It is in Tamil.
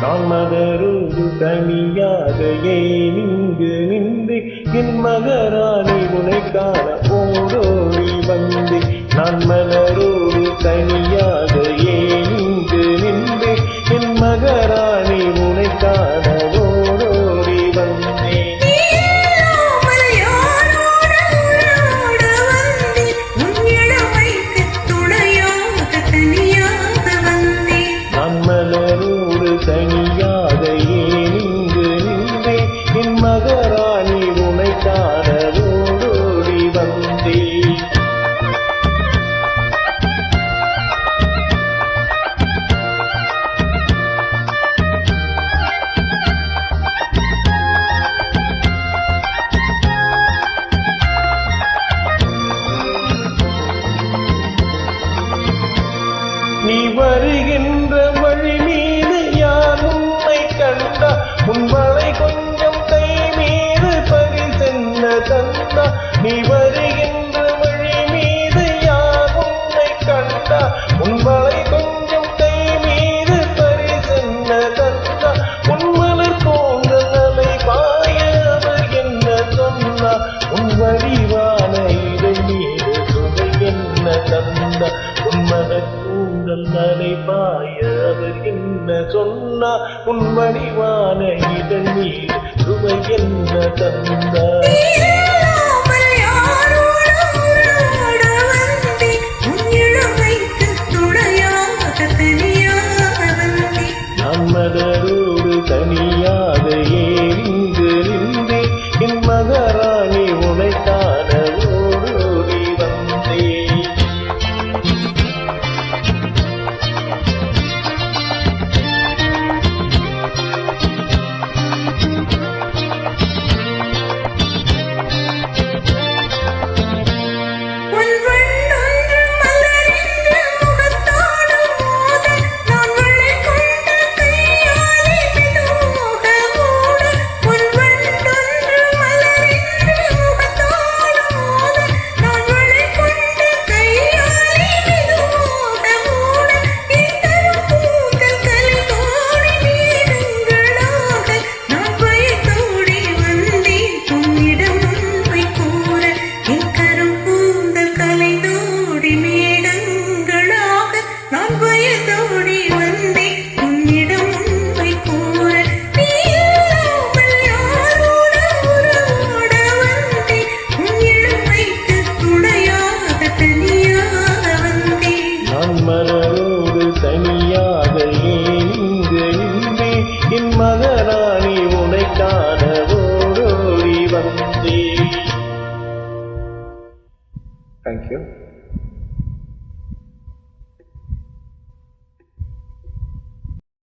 நான் மலரோடு தனியாக ஏன் இங்கு நின்று என் மகராணி உனை காண ஓடோடி வந்து நான் மலரோடு தனியாக ஏன் இங்கு நின்று என் மகராணி உனை காண ஓடோடி வந்தேன் தனியாக ஏன் இங்கு நின்றே என் மகராணி உனை காண ஓடோடி வந்தேன் நீ வருகின்ற வழி மீது உன் வளை கொஞ்சம் கை மீது பரிசென்ன தந்தா நீ வருகின்ற வழி மீது யார் உன்னை கண்டா உன் வளை கொஞ்சம் கை மீது பரிசென்ன தந்தா உன் மலர் போன்ற தலை பாய அவர் என்ன சொன்னா உன் வடிவான இடை மீது சுவை என்ன தந்தா உன் மலர் கூந்தல் தலை பாய அவர் என்ன சொன்னா உன் வடிவான இதழ் மீது சுவை என்ன தந்தா நான் மலரோடு தனியாக ஏன் இங்கு நின்றே என் மகராணி உனை காண ஓடோடி வந்தேன் மலரோடு தனியாக ஏன் இங்கு நின்றே என் மகராணி உனை காண ஓடோடி வந்தேன். Thank you.